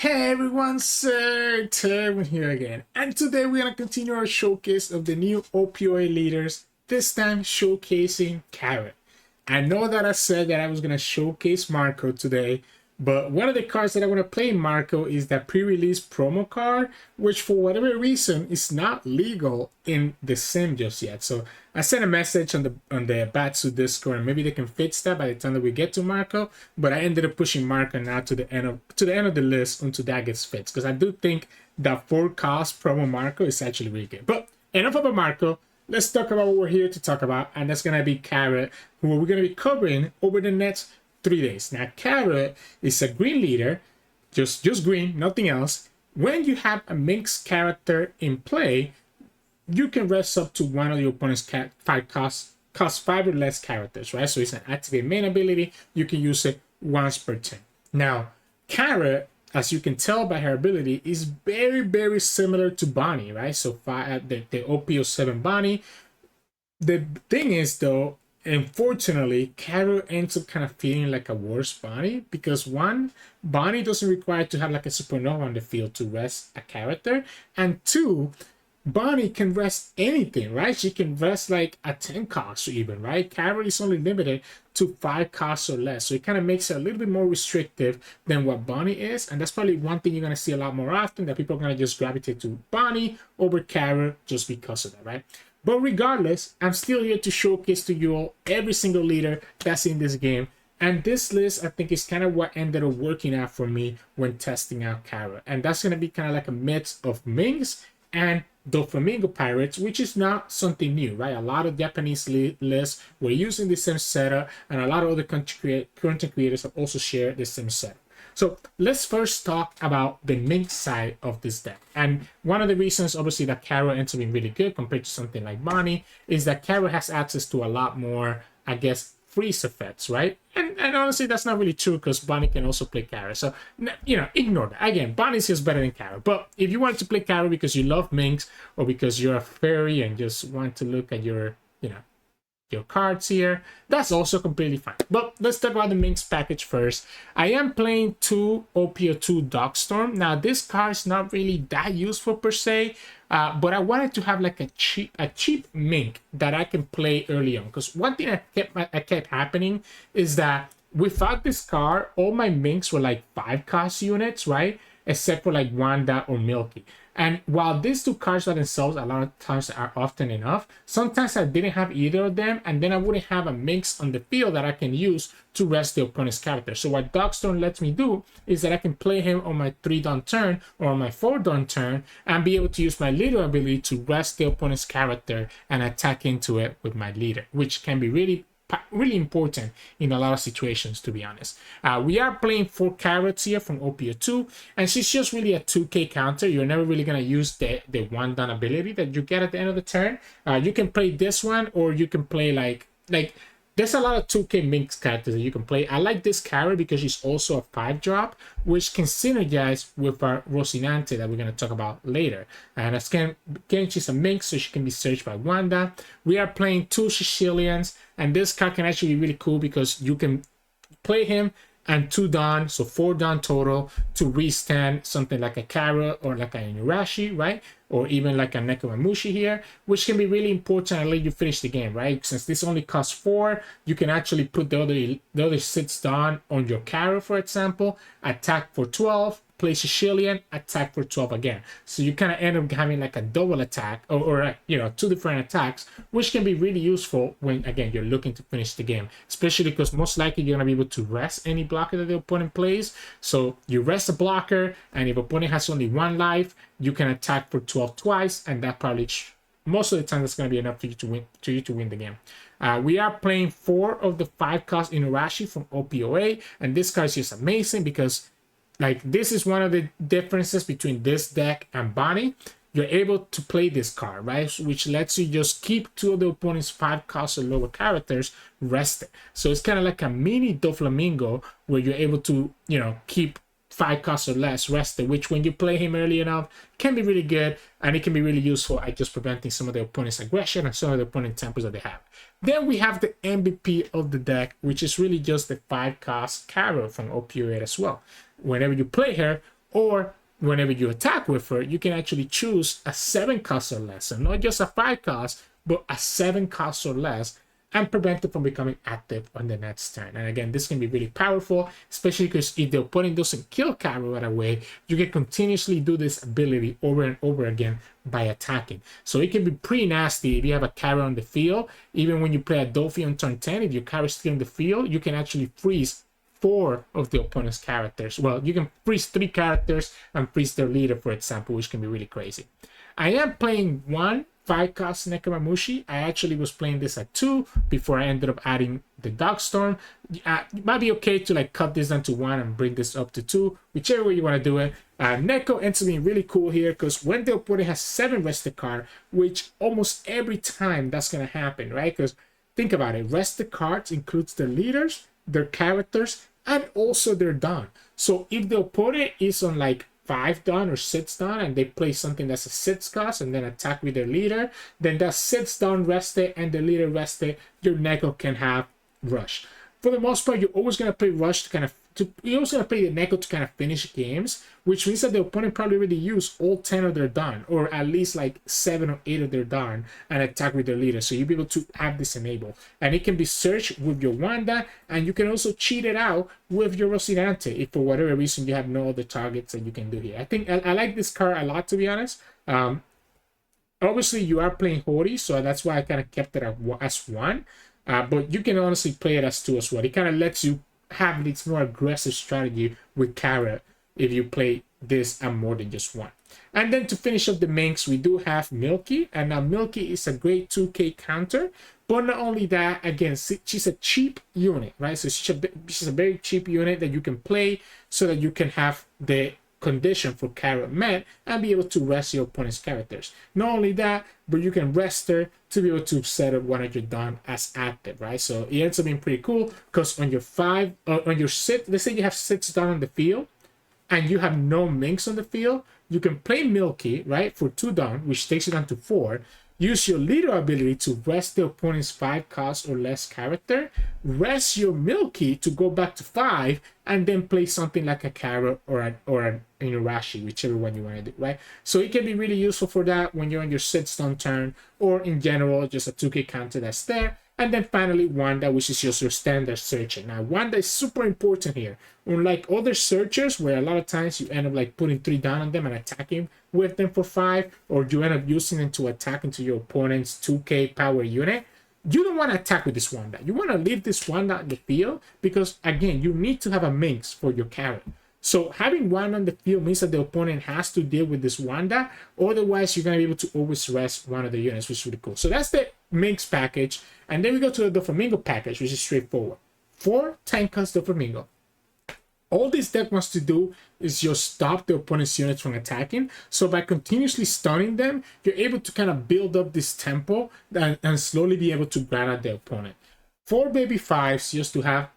Hey everyone, Sirturmund here again, and today we're gonna continue our showcase of the new OP08 leaders, this time showcasing Carrot. I know that I said that I was gonna showcase Marco today, but one of the cards that I want to play in Marco is that pre-release promo card, which for whatever reason is not legal in the sim just yet. So I sent a message on the Batsu Discord, and maybe they can fix that by the time that we get to Marco. But I ended up pushing Marco now to the end of the list until that gets fixed, because I do think that 4-cost promo Marco is actually really good. But enough about Marco. Let's talk about what we're here to talk about, and that's gonna be Carrot, who we're gonna be covering over the next 3 days. Now, Carrot is a green leader, just green, nothing else. When you have a Minks character in play, you can rest up to one of your opponent's cost 5 or less characters, right? So it's an activate main ability. You can use it once per turn. Now, Carrot, as you can tell by her ability, is very, very similar to Bonney, right? So the OP07 Bonney. The thing is, though, unfortunately, Carrot ends up kind of feeling like a worse Bonney, because one, Bonney doesn't require to have like a supernova on the field to rest a character, and two, Bonney can rest anything, right? She can rest like a 10 cost even, right? Carrot is only limited to 5 costs or less, so it kind of makes it a little bit more restrictive than what Bonney is, and that's probably one thing you're going to see a lot more often, that people are going to just gravitate to Bonney over Carrot just because of that, right? But regardless, I'm still here to showcase to you all every single leader that's in this game. And this list, I think, is kind of what ended up working out for me when testing out Carrot. And that's going to be kind of like a mix of Minks and Doflamingo pirates, which is not something new, right? A lot of Japanese lists were using the same setup, and a lot of other content creators have also shared the same setup. So let's first talk about the Minks side of this deck. And one of the reasons, obviously, that Carrot ends up being really good compared to something like Bonney is that Carrot has access to a lot more, I guess, freeze effects, right? And honestly, that's not really true, because Bonney can also play Carrot. So, you know, ignore that. Again, Bonney's just better than Carrot. But if you want to play Carrot because you love Minks, or because you're a fairy and just want to look at your, your cards here, that's also completely fine. But let's talk about the Minks package first. I am playing 2 OP02 Dogstorm. Now, this card is not really that useful per se, but I wanted to have like a cheap Mink that I can play early on, because one thing that kept happening is that without this card, all my Minks were like 5-cost units, right? Except for like Wanda or Milky. And while these two cards by themselves a lot of times are often enough, sometimes I didn't have either of them, and then I wouldn't have a Minks on the field that I can use to rest the opponent's character. So what Dogstorm lets me do is that I can play him on my 3-dawn turn or on my 4-dawn turn and be able to use my leader ability to rest the opponent's character and attack into it with my leader, which can be really important in a lot of situations, to be honest. We are playing 4 Carrots here from OP02, and she's just really a 2k counter. You're never really going to use the 1-dawn ability that you get at the end of the turn. You can play this one, or you can play like there's a lot of 2k Minks characters that you can play. I like this Carrot because she's also a 5-drop, which can synergize with our Rocinante that we're going to talk about later. And again, she's a Minx, so she can be searched by Wanda. We are playing 2 Shishilians, and this card can actually be really cool because you can play him and 2-dawn, so 4-dawn total, to restand something like a Carrot or like an Inuarashi, right? Or even like a Nekomamushi here, which can be really important and let you finish the game, right? Since this only costs 4, you can actually put the other 6-dawn on your Carrot, for example, attack for 12, play Shishilian, attack for 12 again. So you kind of end up having like a double attack, or 2 different attacks, which can be really useful when, again, you're looking to finish the game, especially because most likely you're going to be able to rest any blocker that the opponent plays. So you rest a blocker, and if opponent has only 1 life, you can attack for 12 twice, and that probably most of the time that's going to be enough for you to win the game. We are playing 4 of the 5-cost Inuarashi from OP08, and this card is just amazing because, like, this is one of the differences between this deck and Bonney. You're able to play this card, right? Which lets you just keep 2 of the opponent's 5-cost or lower characters rested. So it's kind of like a mini Doflamingo, where you're able to, keep 5 costs or less rested, which when you play him early enough can be really good, and it can be really useful at just preventing some of the opponent's aggression and some of the opponent tempers that they have. Then we have the MVP of the deck, which is really just the 5-cost Carrot from OP08 as well. Whenever you play her, Or whenever you attack with her, you can actually choose a 7 cost or less. So not just a 5 cost, but a 7 cost or less, and prevent it from becoming active on the next turn. And again, this can be really powerful, especially because if the opponent doesn't kill Kara right away, you can continuously do this ability over and over again by attacking. So it can be pretty nasty if you have a Kara on the field. Even when you play a Dofi on turn 10, if your Kara is still on the field, you can actually freeze 4 of the opponent's characters. Well, you can freeze 3 characters and freeze their leader, for example, which can be really crazy. I am playing 1 5-cost Nekomamushi. I actually was playing this at 2 before I ended up adding the Dogstorm. It might be okay to like cut this down to 1 and bring this up to 2, whichever way you want to do it. Neko ends up being really cool here because when the opponent has 7 rested card, which almost every time that's going to happen, right? Because think about it, rested cards includes their leaders, their characters, and also their Dawn. So if the opponent is on like 5 Dawn or 6 Dawn and they play something that's a 6 cost and then attack with their leader, then that 6 Dawn rested and the leader rested, your Neko can have Rush. For the most part, you're always going to play Rush to kind of, you're always going to play the Neko to kind of finish games, which means that the opponent probably already used all 10 of their Dawn, or at least like 7 or 8 of their Dawn, and attack with their leader. So you'll be able to have this enabled. And it can be searched with your Wanda, and you can also cheat it out with your Rocinante if for whatever reason you have no other targets that you can do here. I think I like this card a lot, to be honest. Obviously, you are playing Hody, so that's why I kind of kept it as 1. But you can honestly play it as 2 as well. It kind of lets you have this more aggressive strategy with Kara if you play this and more than just 1. And then to finish up the Minks, we do have Milky. And now Milky is a great 2k counter. But not only that, again, she's a cheap unit, right? So she's a very cheap unit that you can play so that you can have the condition for Kara met and be able to rest your opponent's characters. Not only that, but you can rest her to be able to set up one of your Dawn as active, right? So it ends up being pretty cool because on your 6, let's say you have 6 Dawn on the field and you have no Minks on the field, you can play Milky, right, for 2 Dawn, which takes it down to 4. Use your leader ability to rest the opponent's 5 cost or less character. Rest your Milky to go back to 5, and then play something like a Kara or an Inuarashi, whichever one you want to do, right? So it can be really useful for that when you're on your 6 Dawn turn, or in general, just a 2k counter that's there. And then finally, Wanda, which is just your standard searcher. Now, Wanda is super important here. Unlike other searchers, where a lot of times you end up like putting 3 down on them and attacking with them for 5, or you end up using them to attack into your opponent's 2k power unit, you don't want to attack with this Wanda. You want to leave this Wanda on the field because, again, you need to have a Minx for your carry. So having Wanda on the field means that the opponent has to deal with this Wanda. Otherwise, you're going to be able to always rest one of the units, which is really cool. So that's the Minx package. And then we go to the Doflamingo package, which is straightforward. 4 10-cost Doflamingo. All this deck wants to do is just stop the opponent's units from attacking. So by continuously stunning them, you're able to kind of build up this tempo and slowly be able to grind out the opponent. 4 baby 5s just to have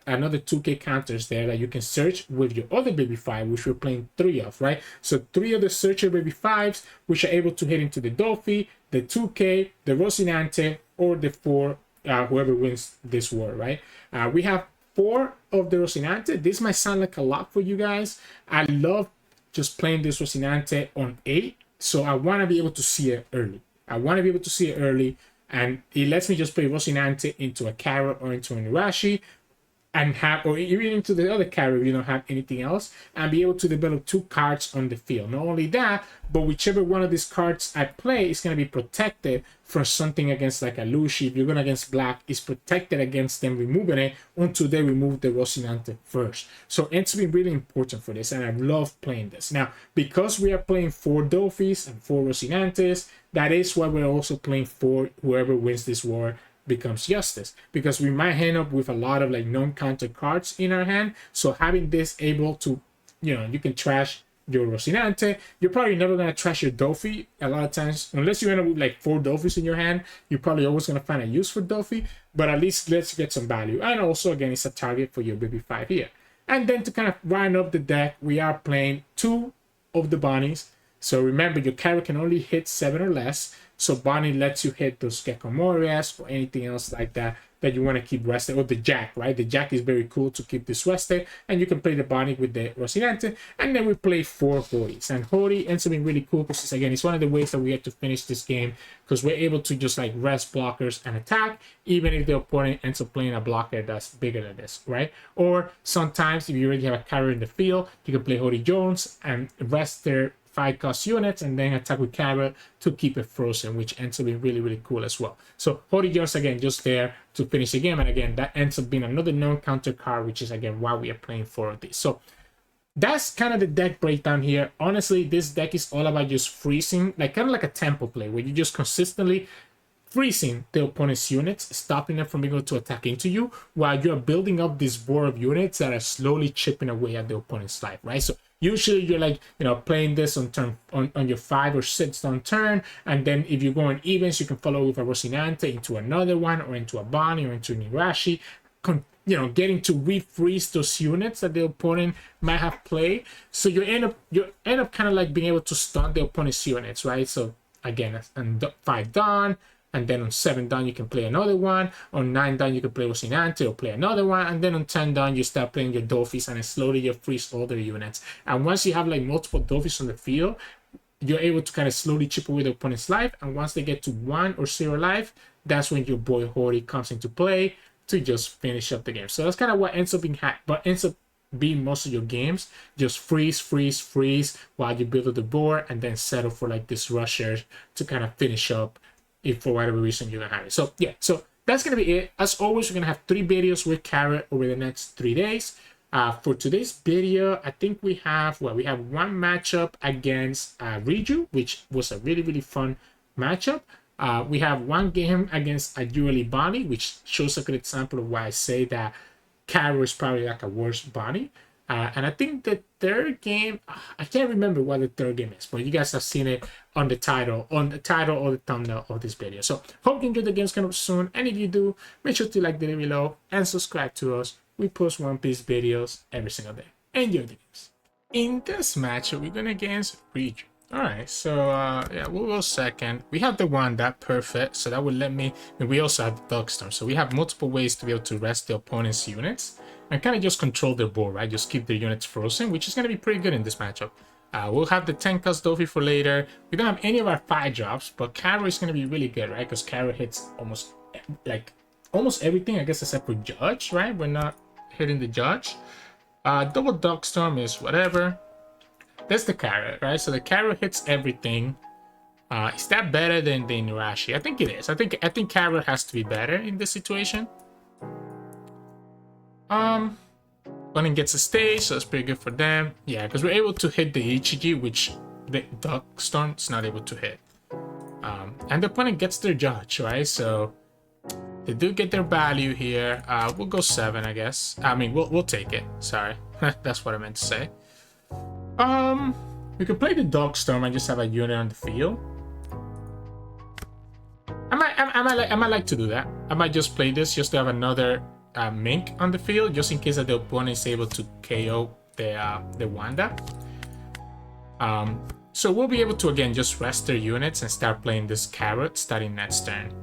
another 2k counters there that you can search with your other baby 5, which we're playing 3 of, right? So 3 of the searcher baby 5s, which are able to hit into the Dofi, the 2k, the Rocinante, or the 4, whoever wins this war, right? We have 4 of the Rocinante. This might sound like a lot for you guys. I love just playing this Rocinante on 8, so I want to be able to see it early. And it lets me just play Rocinante into a Kara or into an Inuarashi, and have, or even into the other Kara if you don't have anything else, and be able to develop 2 cards on the field. Not only that, but whichever one of these cards I play is going to be protected from something against like a Lushi. If you're going against black, it's protected against them removing it until they remove the Rocinante first. So it's been really important for this, and I love playing this. Now, because we are playing 4 Dofis and 4 Rocinantes, that is why we're also playing 4 whoever wins this war becomes justice, because we might end up with a lot of like non-counter cards in our hand. So having this able to, you know, you can trash your Rocinante. You're probably never going to trash your Dofi a lot of times, unless you end up with like 4 Dofis in your hand. You're probably always going to find a use for Dofi, but at least let's get some value. And also, again, it's a target for your baby 5 here. And then to kind of round up the deck, we are playing 2 of the Bonnies. So remember, your character can only hit 7 or less. So Bonney lets you hit those Gekomorias or anything else like that that you want to keep rested. Or the Jack, right? The Jack is very cool to keep this rested. And you can play the Bonney with the Rocinante. And then we play 4 Hodys. And Hody ends up being really cool because, again, it's one of the ways that we get to finish this game because we're able to just like rest blockers and attack, even if the opponent ends up playing a blocker that's bigger than this, right? Or sometimes if you already have a carrier in the field, you can play Hody Jones and rest their 5-cost units and then attack with Carrot to keep it frozen, which ends up being really, really cool as well. So Hody Jones, again, just there to finish the game. And again, that ends up being another non-counter card, which is, again, why we are playing 4 of these. So that's kind of the deck breakdown here. Honestly, this deck is all about just freezing, like kind of like a tempo play, where you just consistently freezing the opponent's units, stopping them from being able to attack into you, while you're building up this board of units that are slowly chipping away at the opponent's life, right? So usually you're like, you know, playing this on turn on your 5 or 6 on turn, and then if you're going evens, you can follow with a Rocinante into another one, or into a Bonney, or into an Inuarashi, you know, getting to refreeze those units that the opponent might have played. So you end up kind of like being able to stun the opponent's units, right? So again, and 5 done. And then on 7 down, you can play another one. On 9 down, you can play Rocinante or play another one. And then on 10 down, you start playing your Dofis, and then slowly you freeze all their units. And once you have like multiple Dofis on the field, you're able to kind of slowly chip away the opponent's life. And once they get to 1 or 0 life, that's when your boy Hody comes into play to just finish up the game. So that's kind of what ends up being most of your games. Just freeze, freeze, freeze while you build up the board, and then settle for like this rusher to kind of finish up if for whatever reason you're gonna have it. So yeah, so that's gonna be it. As always, we're gonna have 3 videos with Carrot over the next 3 days. For today's video, I think we have one matchup against Reiju, which was a really, really fun matchup. We have 1 game against a Jewerly Bonney, which shows a good example of why I say that Carrot is probably like a worse Bonney. And I think the 3rd game, I can't remember what the 3rd game is, but you guys have seen it on the title or the thumbnail of this video. So hope you enjoy the games coming up soon. And if you do, make sure to like the video below and subscribe to us. We post One Piece videos every single day. Enjoy the games. In this match, we're going against Reiju. Alright, so yeah, we'll go second. We have the Wanda, perfect. So that would let me, and we also have the Dogstorm. So we have multiple ways to be able to rest the opponent's units and kind of just control their board, right? Just keep their units frozen, which is going to be pretty good in this matchup. We'll have the 10-cost Dofi for later. We don't have any of our 5 drops, but Carrot is going to be really good, right? Because Carrot hits almost everything, I guess, except for Judge, right? We're not hitting the Judge. Double Dogstorm is whatever. That's the Carrot, right? So the Carrot hits everything. Is that better than the Inuarashi? I think it is. I think Carrot has to be better in this situation. Bonney gets a stage, so it's pretty good for them. Yeah, because we're able to hit the Ichiji, which the Dogstorm is not able to hit. And the opponent gets their Judge, right? So they do get their value here. We'll go 7, I guess. I mean, we'll take it. Sorry, that's what I meant to say. We could play the Dogstorm and just have a unit on the field. I might like to do that. I might just play this just to have another Mink on the field, just in case that the opponent is able to KO the Wanda. So we'll be able to again just rest their units and start playing this Carrot starting next turn.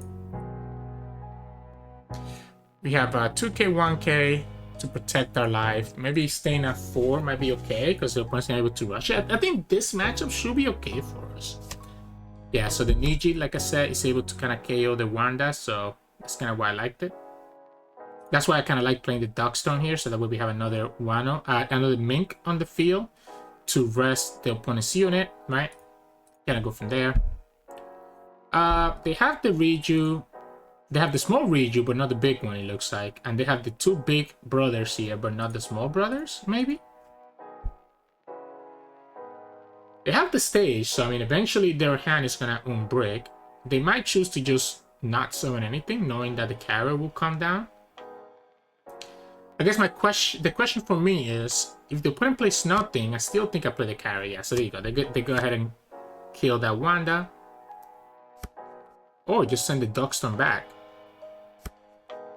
We have 2k, 1k to protect our life. Maybe staying at 4 might be okay because the opponent's not able to rush it. I think this matchup should be okay for us. Yeah, so the Niji, like I said, is able to kind of KO the Wanda, so that's kind of why I liked it. That's why I kind of like playing the Dogstorm here, so that way we have another another Mink on the field to rest the opponent's unit, right? Gonna go from there. They have the Reiju. They have the small Reiju, but not the big one, it looks like. And they have the 2 big brothers here, but not the small brothers, maybe? They have the stage, so I mean, eventually their hand is gonna unbreak. They might choose to just not summon anything, knowing that the Carrot will come down. I guess the question for me is, if the opponent plays nothing, I still think I play the Carrot. Yeah, so there you go. They go ahead and kill that Wanda. Or just send the Dogstorm back.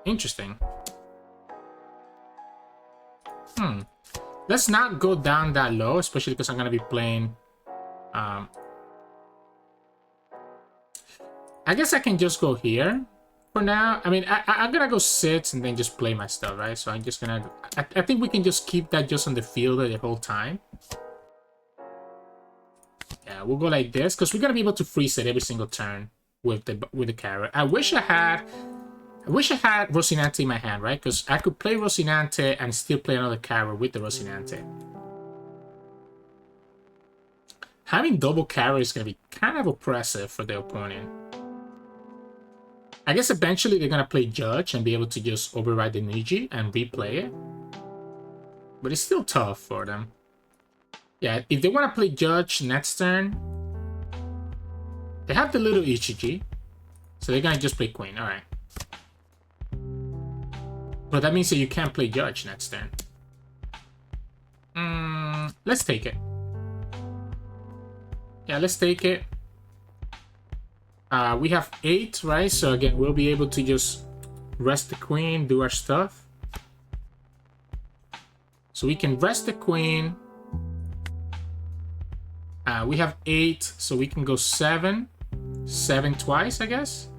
Interesting. Let's not go down that low, especially because I'm going to be playing... I guess I can just go here for now. I mean, I'm gonna go sit and then just play my stuff, right? So I'm just gonna... I think we can just keep that just on the field the whole time. Yeah, we'll go like this, because we're gonna be able to freeze it every single turn with the carrot. I wish I had Rocinante in my hand, right? Because I could play Rocinante and still play another carrot with the Rocinante. Having double carrot is going to be kind of oppressive for the opponent. I guess eventually they're going to play Judge and be able to just override the Niji and replay it. But it's still tough for them. Yeah, if they want to play Judge next turn, they have the little Ichiji. So they're going to just play Queen. Alright. But that means that you can't play Judge next turn. Let's take it. Yeah, let's take it. We have 8, right? So again, we'll be able to just rest the queen, do our stuff. So we can rest the queen. We have 8, so we can go 7. 7 twice, I guess.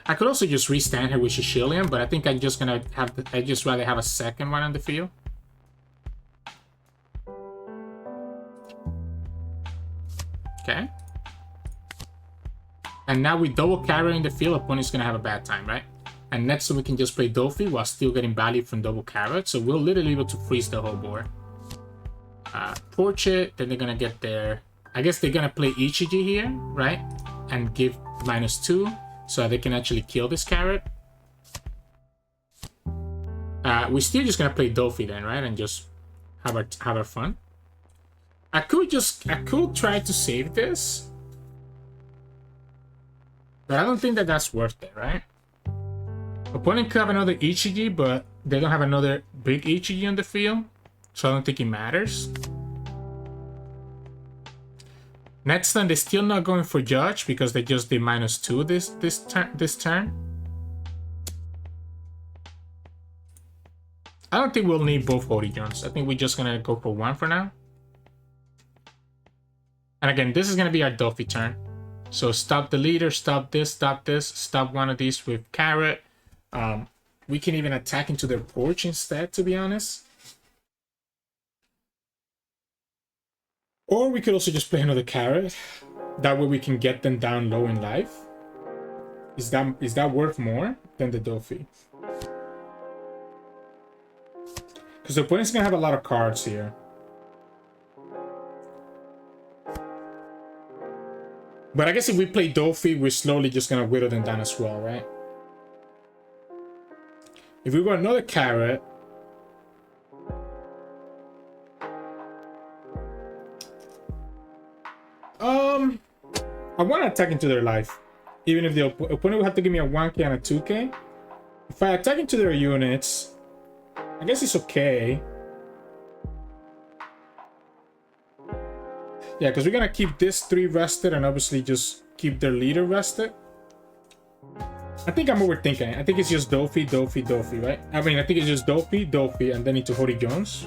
I could also just restand her with Shishilian, but I think I'm just gonna have I just rather have a second one on the field. Okay. And now with double carry in the field, opponent's gonna have a bad time, right? And next we can just play Dofi while still getting value from double carrot, so we'll literally be able to freeze the whole board. Torch it, then they're gonna get their... I guess they're gonna play Ichiji here, right? And give -2. So they can actually kill this carrot. We're still just gonna play Dofi then, right? And just have our fun. I could try to save this. But I don't think that that's worth it, right? Opponent could have another Ichiji, but they don't have another big Ichiji on the field. So I don't think it matters. Next turn, they're still not going for Judge because they just did -2 this turn. I don't think we'll need both Hody Jones. I think we're just gonna go for one for now. And again, this is gonna be our Dofi turn. So stop the leader, stop this, stop one of these with carrot. We can even attack into their porch instead, to be honest. Or we could also just play another carrot. That way we can get them down low in life. Is that worth more than the Dofi? Because the opponent's gonna have a lot of cards here. But I guess if we play Dofi, we're slowly just gonna whittle them down as well, right? If we go another carrot, I want to attack into their life. Even if the opponent will have to give me a 1k and a 2k. If I attack into their units, I guess it's okay. Yeah, because we're going to keep this 3 rested and obviously just keep their leader rested. I think I'm overthinking it. I think it's just Dofi, Dofi, Dofi, right? I mean, I think it's just Dofi, Dofi, and then into Hody Jones.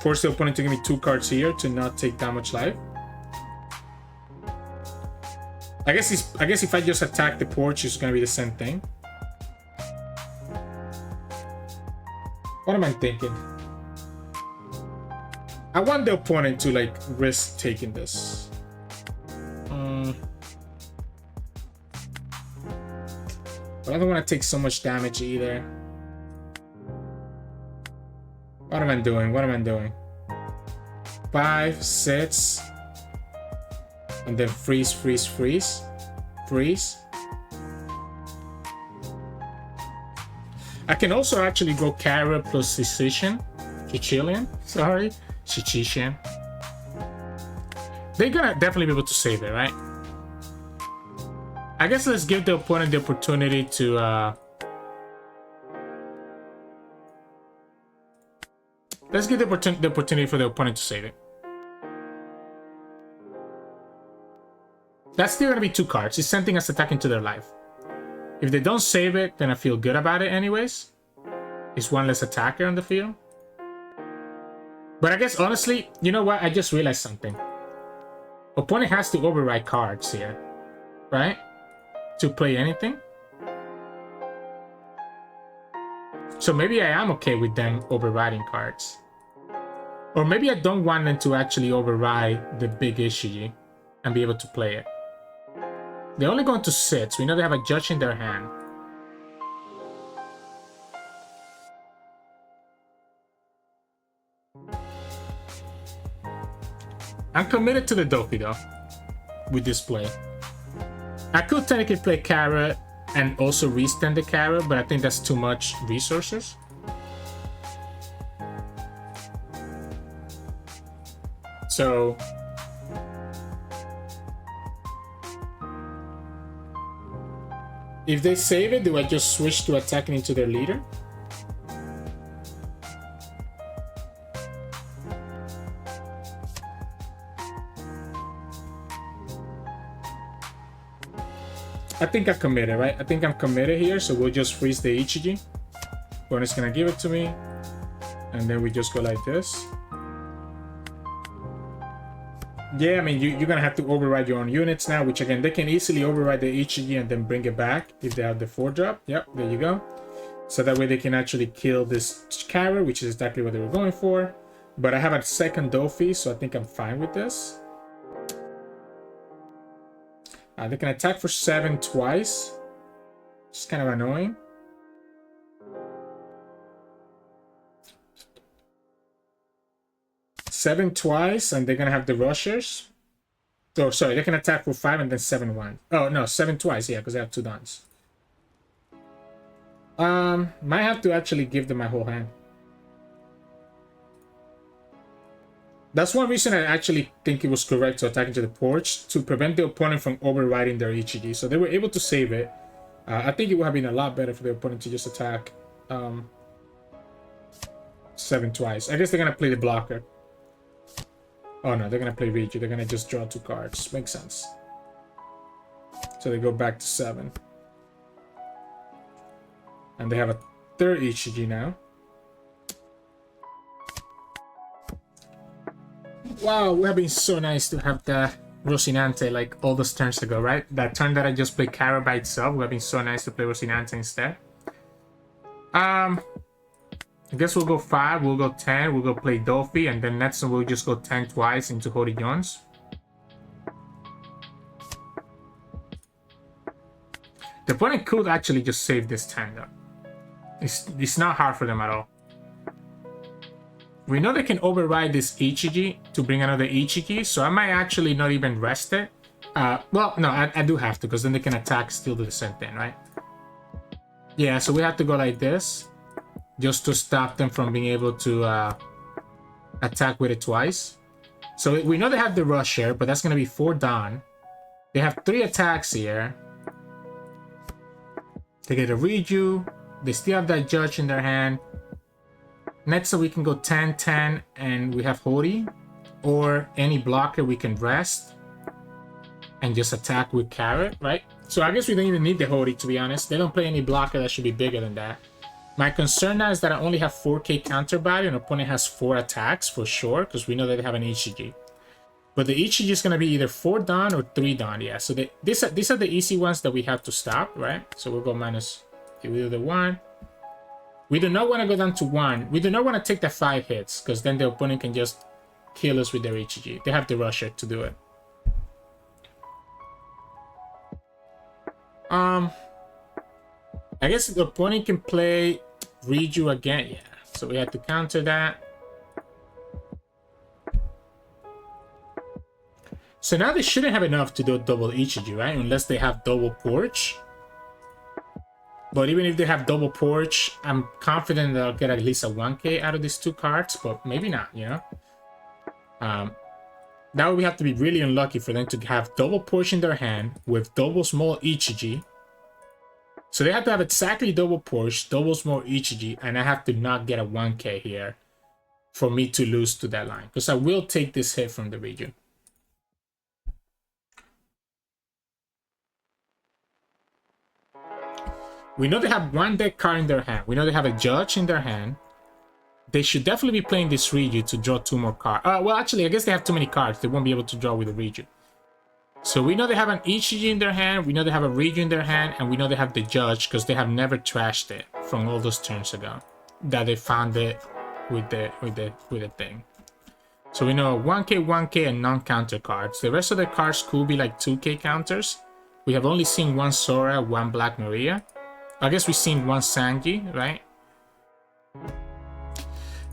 Force the opponent to give me 2 cards here to not take that much life. I guess if I just attack the porch, it's gonna be the same thing. What am I thinking? I want the opponent to like risk taking this. But I don't want to take so much damage either. What am I doing? What am I doing? 5, 6. And then freeze, freeze, freeze. Freeze. I can also actually go carrot plus Shishilian. Sorry. Shishilian. They're gonna definitely be able to save it, right? I guess let's give the opponent the opportunity to let's give the opportunity for the opponent to save it. That's still gonna be 2 cards. It's sending us attacking to their life. If they don't save it, then I feel good about it anyways. Is one less attacker on the field. But I guess, honestly, you know what? I just realized something. Opponent has to override cards here, right? To play anything. So maybe I am okay with them overriding cards. Or maybe I don't want them to actually override the big Ishiji and be able to play it. They're only going to sit, so we know they have a judge in their hand. I'm committed to the Dofi though, with this play. I could technically play Kara and also restand the Kara, but I think that's too much resources. So if they save it, do I just switch to attacking into their leader? I think I'm committed, right? I think I'm committed here, so we'll just freeze the Ichiji. Opponent's gonna give it to me. And then we just go like this. Yeah, I mean, you're gonna have to override your own units now, which again, they can easily override the Ichiji and then bring it back if they have the 4-drop. Yep, there you go. So that way they can actually kill this Kara, which is exactly what they were going for. But I have a second Dofi, so I think I'm fine with this. They can attack for 7 twice. It's kind of annoying. Seven twice, and they're gonna have the rushers. Oh, sorry, they can attack for 5 and then 7 1. Oh no, 7 twice, yeah, because they have 2 dons. Might have to actually give them my whole hand. That's one reason I actually think it was correct to attack into the porch, to prevent the opponent from overriding their Ichiji. So they were able to save it. I think it would have been a lot better for the opponent to just attack 7 twice. I guess they're going to play the blocker. Oh no, they're going to play Reiju. They're going to just draw 2 cards. Makes sense. So they go back to 7. And they have a 3rd Ichiji now. Wow, it would have been so nice to have the Rocinante like all those turns ago, right? That turn that I just played Kara by itself would have been so nice to play Rocinante instead. I guess we'll go 5, we'll go 10, we'll go play Dofi, and then next one we'll just go 10 twice into Hody Jones. The opponent could actually just save this 10 though. It's not hard for them at all. We know they can override this Ichiji to bring another Ichiji, so I might actually not even rest it. Well, no, I do have to, because then they can attack still do the same thing, right? Yeah, so we have to go like this, just to stop them from being able to attack with it twice. So we know they have the rusher, but that's going to be 4 Dawn. They have 3 attacks here. They get a Reiju. They still have that Judge in their hand. Next, so we can go 10, 10, and we have Hody. Or any blocker we can rest. And just attack with Carrot, right? So I guess we don't even need the Hody, to be honest. They don't play any blocker that should be bigger than that. My concern now is that I only have 4k counter value, and opponent has 4 attacks for sure, because we know that they have an Ichiji. But the Ichiji is going to be either 4 Dawn or 3 Dawn, yeah. So these are the easy ones that we have to stop, right? So we'll go minus, we do the 1. We do not want to go down to 1. We do not want to take the 5 hits, because then the opponent can just kill us with their Ichiji. They have the rusher to do it. I guess the opponent can play Reiju again, yeah. So we have to counter that. So now they shouldn't have enough to do a double Ichiji, right? Unless they have double Porch. But even if they have double Porch, I'm confident that I'll get at least a 1k out of these 2 cards, but maybe not, you know? That would have to be really unlucky for them to have double Porch in their hand with double small Ichiji. So they have to have exactly double Porch, double small Ichiji, and I have to not get a 1k here for me to lose to that line. Because I will take this hit from the Reiju. We know they have one deck card in their hand. We know they have a Judge in their hand. They should definitely be playing this Reiju to draw 2 more cards. Well, actually, I guess they have too many cards. They won't be able to draw with the Reiju. So we know they have an Ichiji in their hand, we know they have a Reiju in their hand, and we know they have the Judge because they have never trashed it from all those turns ago that they found it with the thing. So we know 1k, 1k, and non-counter cards. The rest of the cards could be like 2k counters. We have only seen 1 Sora, 1 Black Maria. I guess we've seen 1 Sanji, right?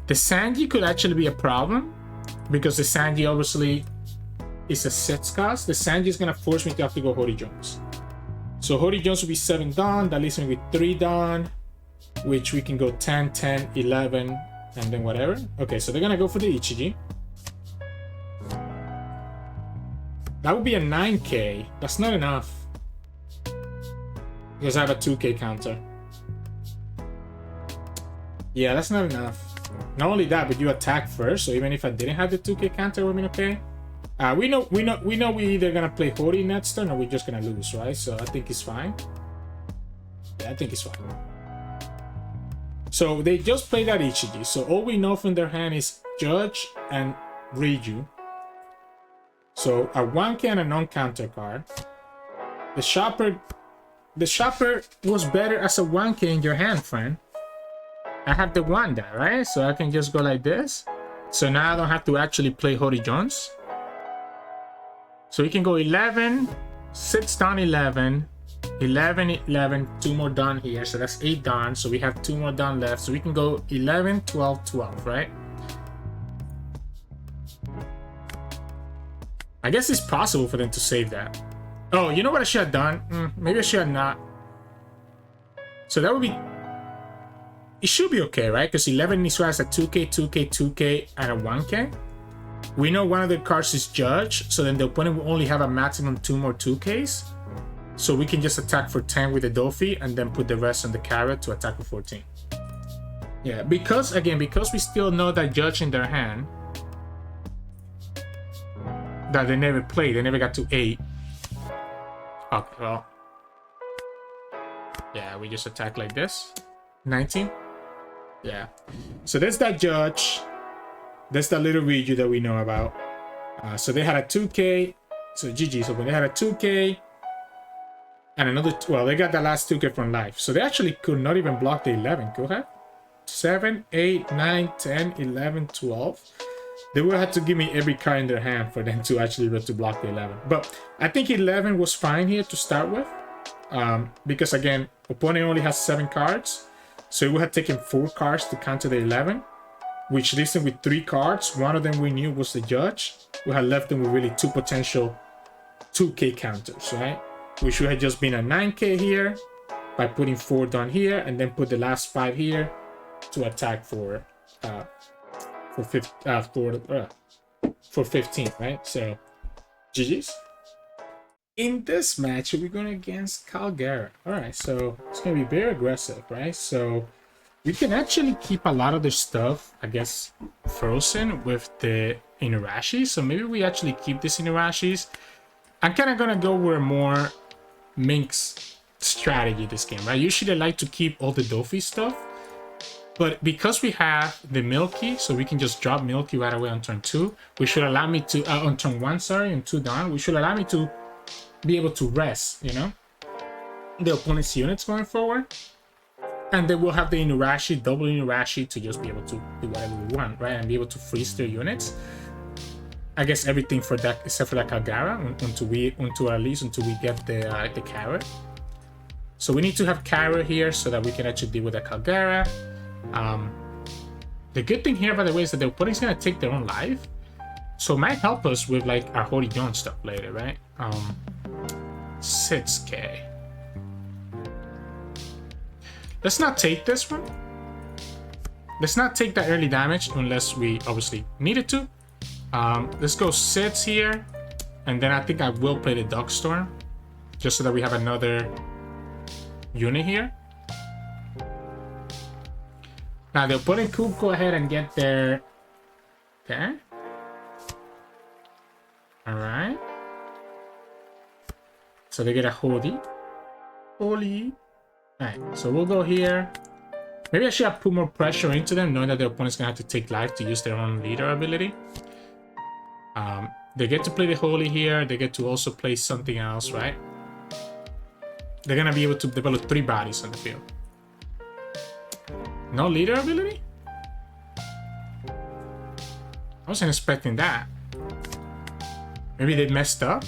The Sanji could actually be a problem because the Sanji obviously is a sets cost. The Sanji is gonna force me to have to go Hody Jones. So Hody Jones will be 7 Dawn. That leaves me with 3 Dawn, which we can go 10, 10, 11, and then whatever. Okay, so they're gonna go for the Ichiji. That would be a 9k. That's not enough because I have a 2k counter. Yeah, that's not enough. Not only that, but you attack first. So even if I didn't have the 2k counter, it would have been okay. We know we either gonna play Hody next turn or we're just gonna lose, right? So I think it's fine. Yeah, I think it's fine. So they just played that Ichiji. So all we know from their hand is Judge and Reiju. So a 1k and a non-counter card. The shopper was better as a 1k in your hand, friend. I have the Wanda, right? So I can just go like this. So now I don't have to actually play Hody Jones. So we can go 11, 6 Dawn 11, 11, 11, 2 more Dawn here. So that's 8 Dawn. So we have 2 more Dawn left. So we can go 11, 12, 12, right? I guess it's possible for them to save that. Oh, you know what I should have done? Maybe I should have not. So that would be... It should be okay, right? Because 11 Nisra has a 2k, 2k, 2k, and a 1k. We know one of the cards is Judge, so then the opponent will only have a maximum 2 more 2Ks. So we can just attack for 10 with the Dofi and then put the rest on the carrot to attack for 14. Yeah, because we still know that Judge in their hand that they never played, they never got to 8. Okay, well. Yeah, we just attack like this. 19? Yeah. So there's that Judge. That's the little Reiju that we know about. So they had a 2k. So GG. So when they had a 2k and another, well, they got the last 2k from life. So they actually could not even block the 11. Go ahead. 7, 8, 9, 10, 11, 12. They would have to give me every card in their hand for them to actually be able to block the 11. But I think 11 was fine here to start with. Because again, opponent only has 7 cards. So it would have taken 4 cards to counter the 11. Which leaves them with 3 cards. One of them we knew was the Judge. We had left them with really 2 potential 2k counters, right? Which would have just been a 9k here by putting 4 down here and then put the last 5 here to attack for 15, right? So GG's. In this match, we're going against Kalgara. Alright, so it's gonna be very aggressive, right? So we can actually keep a lot of the stuff, I guess, frozen with the Inuarashi. So maybe we actually keep these Inuarashis. I'm kind of going to go with a more Minks strategy this game, right? Usually I like to keep all the Dofi stuff. But because we have the Milky, so we can just drop Milky right away on turn 2, which should allow me to, on turn 1, sorry, and 2 down, which should allow me to be able to rest, you know, the opponent's units going forward. And then we'll have the Inuarashi, double Inuarashi to just be able to do whatever we want, right? And be able to freeze their units. I guess everything for that except for that Kalgara until we get the carrot. So we need to have carrot here so that we can actually deal with the Kalgara. The good thing here, by the way, is that the opponent's gonna take their own life. So it might help us with like our Hody Jones stuff later, right? 6k. Let's not take this one. Let's not take that early damage unless we obviously needed to. Let's go 6 here. And then I think I will play the Dogstorm. Just so that we have another unit here. Now the opponent could go ahead and get their... Okay. Alright. So they get a Hody. Holy. Alright, so we'll go here. Maybe I should have put more pressure into them, knowing that their opponent's gonna have to take life to use their own leader ability. They get to play the Holy here. They get to also play something else, right? They're gonna be able to develop 3 bodies on the field. No leader ability? I wasn't expecting that. Maybe they messed up?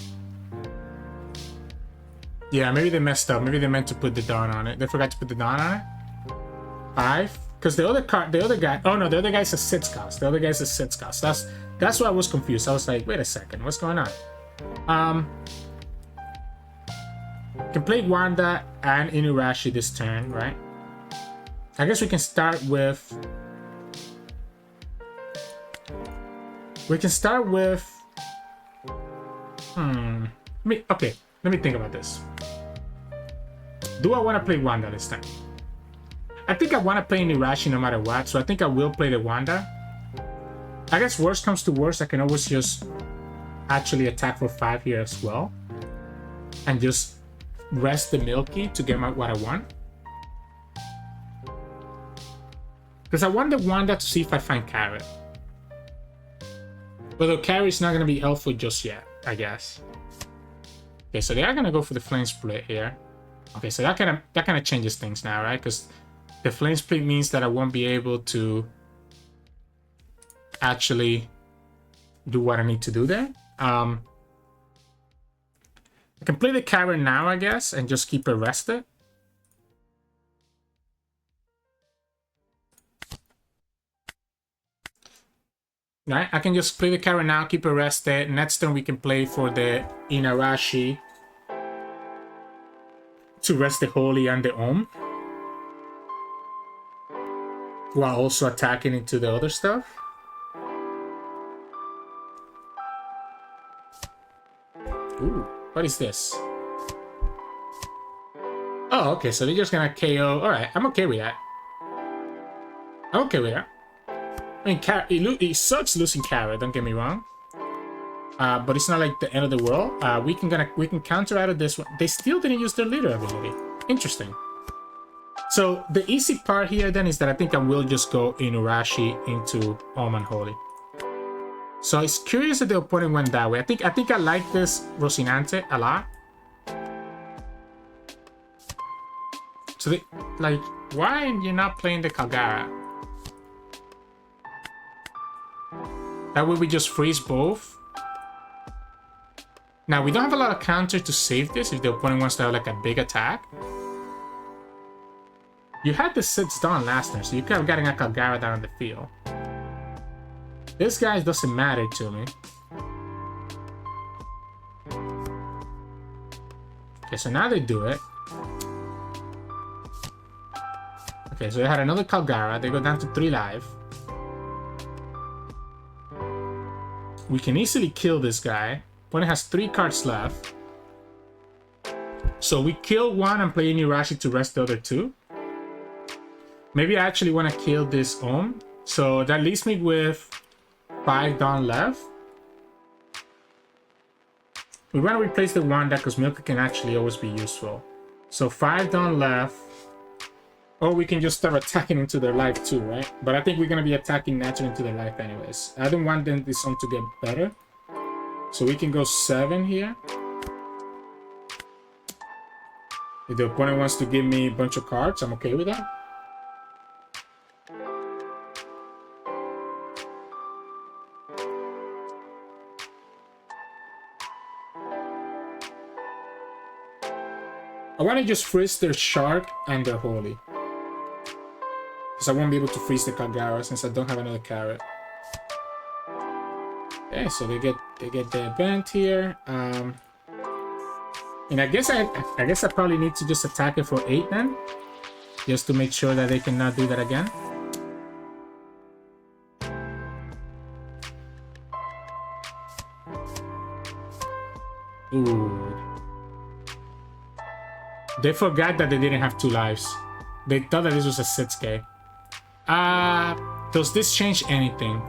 Yeah, maybe they messed up. Maybe they meant to put the Dawn on it. They forgot to put the Dawn on it? 5? Because the other guy... Oh no, the other guy's a 6 cost. The other guy's a 6 cost. That's why I was confused. I was like, wait a second, what's going on? Can play Wanda and Inuarashi this turn, right? I guess we can start with... We can start with... Okay, let me think about this. Do I want to play Wanda this time? I think I want to play Inuarashi no matter what, so I think I will play the Wanda. I guess worst comes to worst, I can always just actually attack for 5 here as well. And just rest the Milky to get what I want. Because I want the Wanda to see if I find Carrot. But the Carrot's not going to be helpful just yet, I guess. Okay, so they are going to go for the Flame Split here. Okay, so that kind of changes things now, right? Because the Flame Split means that I won't be able to actually do what I need to do there. I can play the Carrot now, I guess, and just keep it rested. Right, I can just play the Carrot now, keep it rested. Next turn we can play for the Inuarashi to rest the Holy and the Om, while also attacking into the other stuff. Ooh, what is this? Oh, okay, so they're just gonna KO. Alright, I'm okay with that. I'm okay with that. I mean, it sucks losing Carrot, don't get me wrong. But it's not like the end of the world. We can counter out of this one. They still didn't use their leader ability. Interesting. So the easy part here then is that I think I will just go Inuarashi into Om and Holy. So it's curious that the opponent went that way. I think I like this Rocinante a lot. So they, like, why are you not playing the Kalgara? That way we just freeze both. Now we don't have a lot of counter to save this if the opponent wants to have like a big attack. You had the 6 Dawn last turn, so you could have gotten a Kalgara down on the field. This guy doesn't matter to me. Okay, so now they do it. Okay, so they had another Kalgara. They go down to 3 life. We can easily kill this guy. Opponent has 3 cards left. So we kill one and play Inuarashi to rest the other 2. Maybe I actually want to kill this Om. So that leaves me with 5 Dawn left. We want to replace the Wanda because Milky can actually always be useful. So 5 Dawn left. Or we can just start attacking into their life too, right? But I think we're going to be attacking naturally into their life anyways. I don't want them this one to get better. So we can go 7 here. If the opponent wants to give me a bunch of cards, I'm okay with that. I want to just freeze their Shark and their Holy. Because I won't be able to freeze the Kalgara since I don't have another Carrot. Okay, so they get the event here. And I guess I probably need to just attack it for 8 then. Just to make sure that they cannot do that again. Ooh. They forgot that they didn't have 2 lives. They thought that this was a 6k. Does this change anything?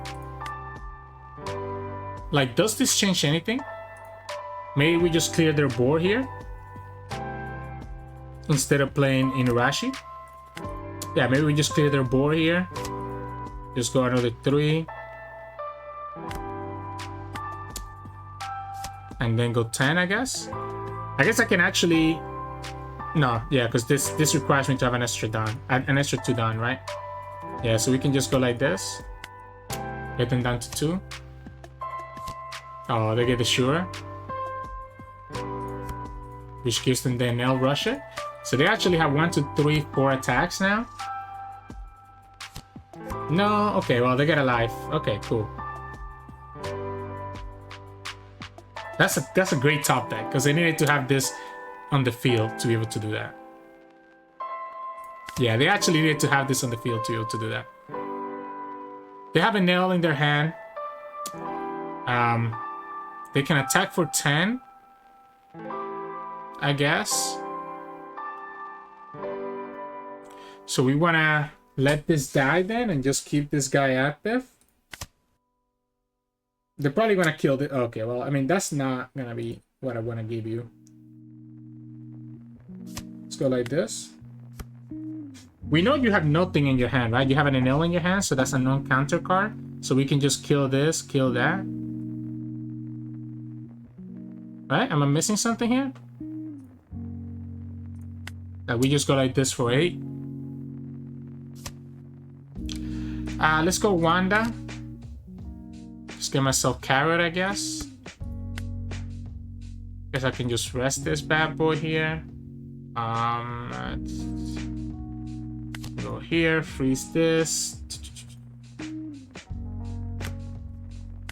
Like, does this change anything? Maybe we just clear their board here? instead of playing Inuarashi. Yeah, maybe we just clear their board here. Just go another 3. And then go 10, I guess. I guess I can actually... No, yeah, because this requires me to have an extra down. An extra 2 down, right? Yeah, so we can just go like this. Get them down to 2. Oh, they get the Sure. Which gives them the NL Rusher. So they actually have 1, 2, 3, 4 attacks now. No, okay, well, they get a life. Okay, cool. That's a great top deck, because they needed to have this on the field to be able to do that. Yeah, they actually needed to have this on the field to be able to do that. They have a nail in their hand. They can attack for 10, I guess. So we want to let this die then and just keep this guy active. They're probably going to kill the... Okay, well, I mean, that's not going to be what I want to give you. Let's go like this. We know you have nothing in your hand, right? You have an NL in your hand, so that's a non-counter card. So we can just kill this, kill that. Right? Am I missing something here? We just go like this for 8. Let's go Wanda. Just get myself Carrot, I guess. Guess I can just rest this bad boy here. Let's go here, freeze this.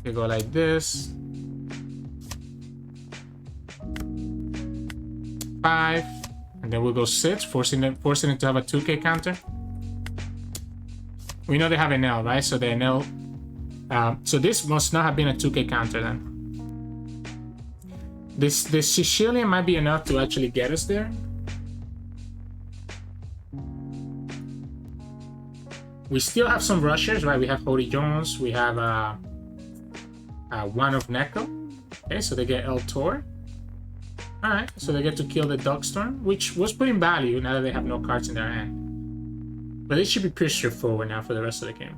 We go like this. 5, and then we'll go 6, forcing it to have a 2k counter. We know they have an L, right? So the NL. So this must not have been a 2k counter then. This Shishilian might be enough to actually get us there. We still have some rushers, right? We have Hody Jones. We have one of Neko. Okay, so they get El Tor. Alright, so they get to kill the Dogstorm, which was putting value now that they have no cards in their hand. But it should be pretty straightforward now for the rest of the game.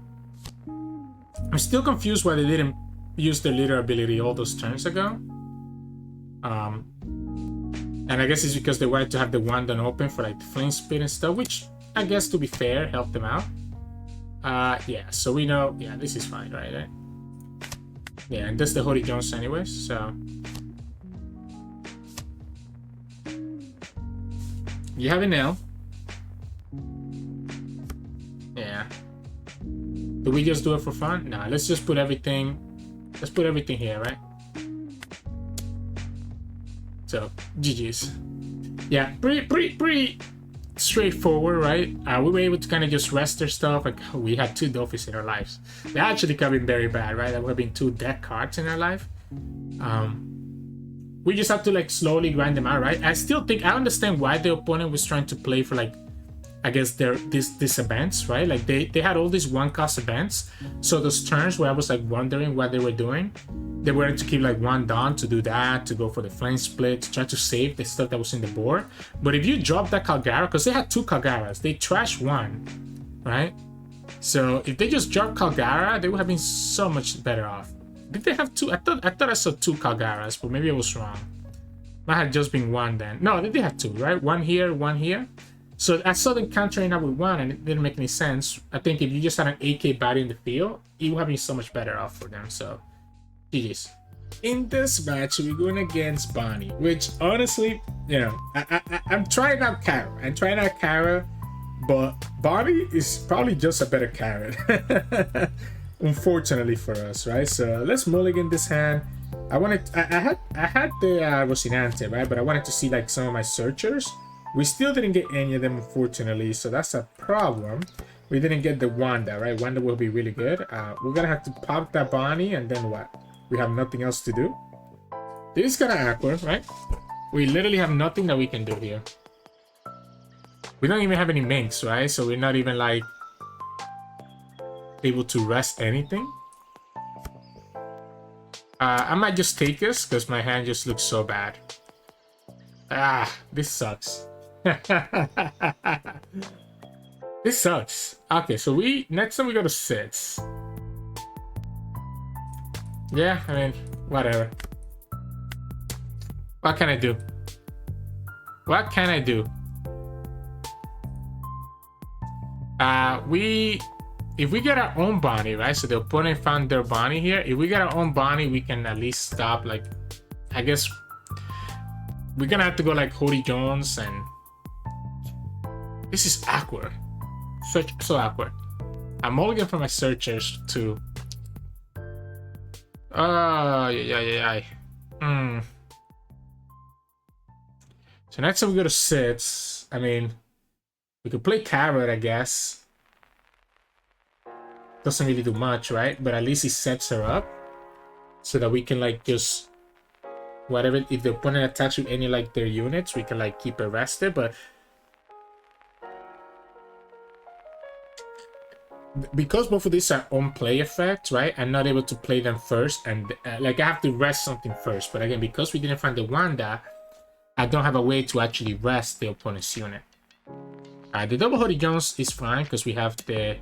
I'm still confused why they didn't use their leader ability all those turns ago. And I guess it's because they wanted to have the Wanda open for like the flame spit and stuff, which I guess, to be fair, helped them out. Yeah, so we know, yeah, this is fine, right? Yeah, and that's the Hody Jones anyways, so... You have an L. Yeah. Do we just do it for fun? Nah, let's just put everything... Let's put everything here, right? So, GG's. Yeah, pretty straightforward, right? We were able to kind of just rest their stuff. Like, we had 2 Dofis in our lives. They actually could have been very bad, right? There would have been 2 deck cards in our life. We just have to like slowly grind them out, right? I still think I understand why the opponent was trying to play for like, I guess these events, right? Like they had all these 1-cost events. So those turns where I was like wondering what they were doing, they wanted to keep like 1 down to do that, to go for the flame split, to try to save the stuff that was in the board. But if you drop that Kalgara, because they had 2 Kalgaras, they trashed 1, right? So if they just dropped Kalgara, they would have been so much better off. Did they have 2? I thought I saw 2 Kalgaras, but maybe I was wrong. Might have just been 1 then. No, they did have 2, right? 1 here, 1 here. So I saw them countering up with 1, and it didn't make any sense. I think if you just had an AK body in the field, it would have been so much better off for them. So, GG's. In this match, we're going against Bonney, which honestly, you know, I'm trying out Kara. I'm trying out Kara, but Bonney is probably just a better carrot. Unfortunately for us, right? So let's mulligan this hand. I had the Rocinante, right? But I wanted to see like some of my searchers. We still didn't get any of them, unfortunately, so that's a problem. We didn't get the Wanda, right? Wanda will be really good. We're gonna have to pop that Bonney, and then what? We have nothing else to do. This is kind of awkward, right? We literally have nothing that we can do here. We don't even have any Minks, right? So we're not even like able to rest anything. I might just take this because my hand just looks so bad. This sucks. This sucks. Okay, so next time we go to 6. Yeah, I mean, whatever. What can I do? What can I do? If we get our own Bonney, right? So the opponent found their Bonney here. If we get our own Bonney, we can at least stop, like, I guess we're gonna have to go like Hody Jones, and this is awkward. So awkward. I'm mulligan for my searchers too. Yeah. So next time we go to 6. I mean, we could play Carrot, I guess. Doesn't really do much, right? But at least he sets her up so that we can like just whatever, if the opponent attacks with any like their units, we can like keep arrested. But because both of these are on play effects, right? I'm not able to play them first, and like I have to rest something first. But again, because we didn't find the Wanda, I don't have a way to actually rest the opponent's unit. The double Hody Jones is fine because we have the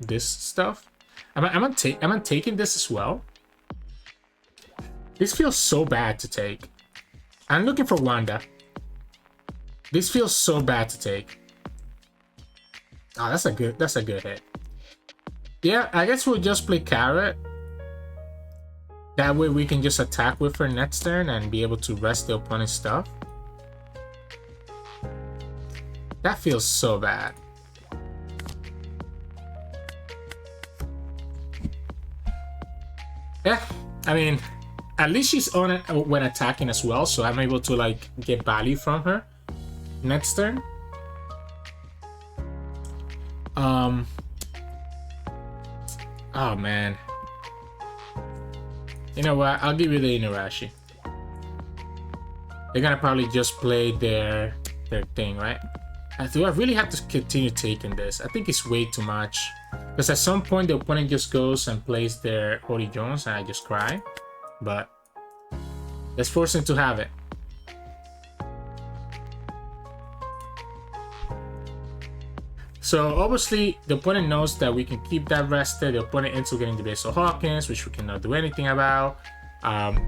this stuff. I'm taking this as well. This feels so bad to take. I'm looking for Wanda. This feels so bad to take. Oh, that's a good hit. Yeah, I guess we'll just play Carrot. That way we can just attack with her next turn and be able to rest the opponent's stuff. That feels so bad. Yeah, I mean, at least she's on it when attacking as well, so I'm able to like get value from her next turn. Oh man. You know what? I'll give you the Inuarashi. They're gonna probably just play their thing, right? Do I really have to continue taking this? I think it's way too much. Because at some point the opponent just goes and plays their Hody Jones and I just cry. But let's force him to have it. So obviously the opponent knows that we can keep that rested. The opponent ends up getting the base of Hawkins, which we cannot do anything about. And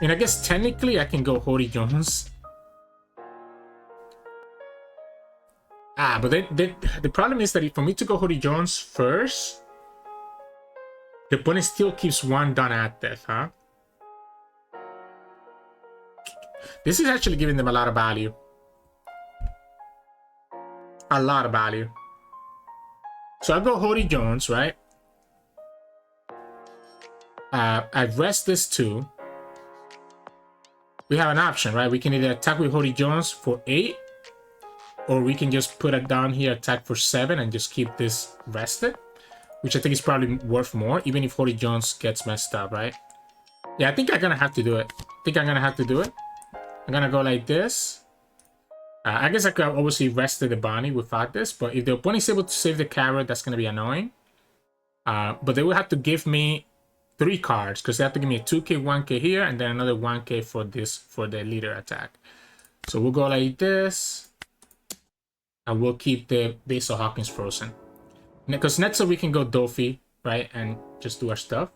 I guess technically I can go Hody Jones. But the problem is that for me to go Hody Jones first, the opponent still keeps one done at death, huh? This is actually giving them a lot of value. A lot of value. So I'll go Hody Jones, right? I rest this too. We have an option, right? We can either attack with Hody Jones for 8, or we can just put it down here, attack for 7, and just keep this rested, which I think is probably worth more, even if Hody Jones gets messed up, right? Yeah, I think I'm gonna have to do it. I'm gonna go like this. I guess I could have obviously rested the Bonney without this, but if the opponent is able to save the Carrot, that's gonna be annoying. But they will have to give me 3 cards, because they have to give me a 2k, 1k here, and then another 1k for this, for the leader attack. So we'll go like this. And we'll keep the base of Hawkins frozen. Because next up we can go Dofi, right? And just do our stuff.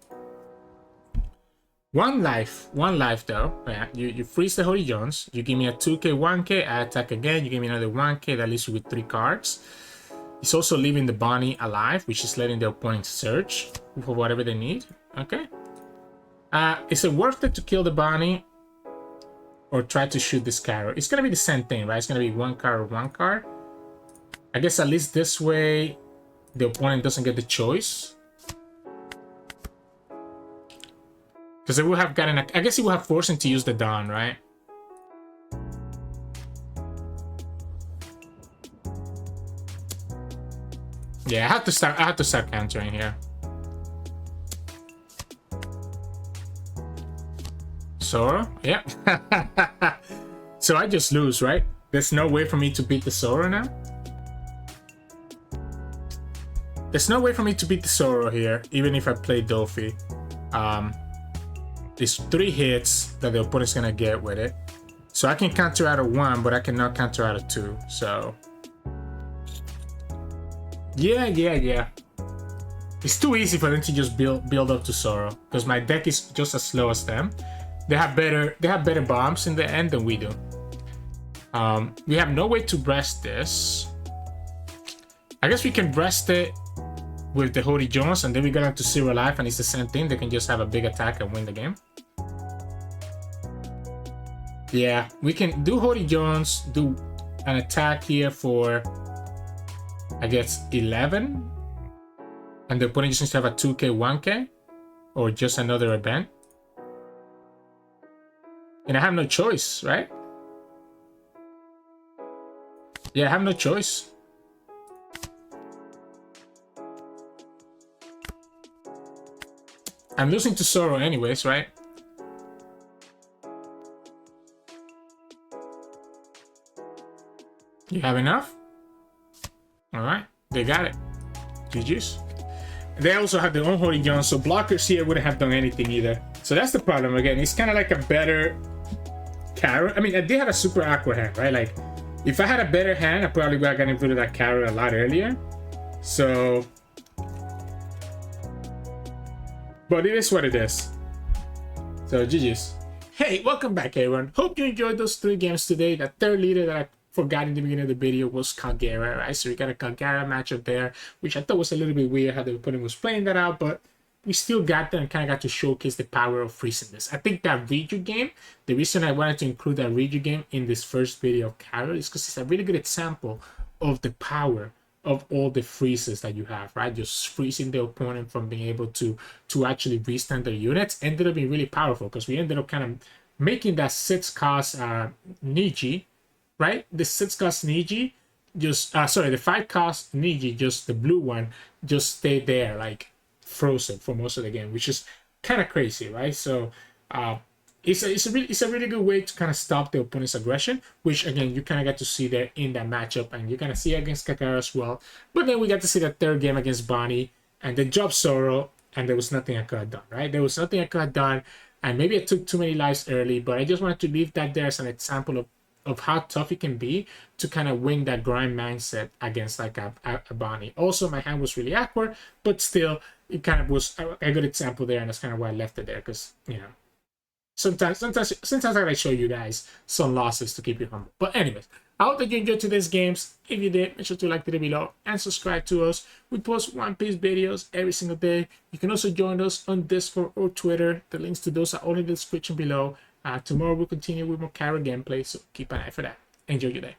One life though. Yeah, you freeze the Hody Jones. You give me a 2k, 1k. I attack again. You give me another 1k. That leaves you with 3 cards. It's also leaving the Bonney alive, which is letting the opponent search for whatever they need. Okay. Is it worth it to kill the Bonney or try to shoot this Carrot? It's gonna be the same thing, right? It's gonna be 1 card or 1 card. I guess at least this way the opponent doesn't get the choice. Because they would have gotten I guess he would have forced him to use the Dawn, right? Yeah, I have to start countering here. Sora? Yeah. So I just lose, right? There's no way for me to beat the Sora now? There's no way for me to beat the Zoro here, even if I play Dofi. There's 3 hits that the opponent's gonna get with it. So I can counter out a 1, but I cannot counter out a 2. So yeah. It's too easy for them to just build up to Sorrow, because my deck is just as slow as them. They have better bombs in the end than we do. We have no way to rest this. I guess we can rest it with the Hody Jones, and then we get on to 0 life, and it's the same thing. They can just have a big attack and win the game. Yeah, we can do Hody Jones, do an attack here for, I guess, 11. And the opponent just needs to have a 2k, 1k, or just another event. And I have no choice, right? Yeah, I have no choice. I'm losing to Sorrow anyways, right? You have enough? Alright, they got it. GG's. They also have their own Hody Jones, so blockers here wouldn't have done anything either. So that's the problem again. It's kind of like a better carrot. I mean, I did have a super aqua hand, right? Like, if I had a better hand, I probably would have gotten rid of that carrot a lot earlier. So, but it is what it is. So GG's. Hey, welcome back everyone. Hope you enjoyed those 3 games today. The third leader that I forgot in the beginning of the video was Kalgara, right? So we got a Kalgara matchup there, which I thought was a little bit weird how the opponent was playing that out, but we still got there and kind of got to showcase the power of freezing this. I think that Reiju game, the reason I wanted to include that Reiju game in this first video of Kara is because it's a really good example of the power of all the freezes that you have, right? Just freezing the opponent from being able to actually restand their units ended up being really powerful, because we ended up kind of making that 6 cost Niji, right? The 6 cost Niji just sorry, the 5 cost Niji, just the blue one, just stayed there like frozen for most of the game, which is kind of crazy, right? So it's a really good way to kind of stop the opponent's aggression, which again you kind of got to see there in that matchup, and you kind of see it against Kalgara as well. But then we got to see the third game against Bonney, and then drop Sorrow, and there was nothing I could have done, right? There was nothing I could have done, and maybe I took too many lives early, but I just wanted to leave that there as an example of how tough it can be to kind of win that grind mindset against like a Bonney. Also, my hand was really awkward, but still, it kind of was a good example there, and that's kind of why I left it there, because, you know, sometimes I gotta show you guys some losses to keep you humble. But anyways, I hope that you enjoyed today's games. If you did, make sure to like the video below and subscribe to us. We post One Piece videos every single day. You can also join us on Discord or Twitter. The links to those are all in the description below. Tomorrow we'll continue with more Kara gameplay, so keep an eye for that. Enjoy your day.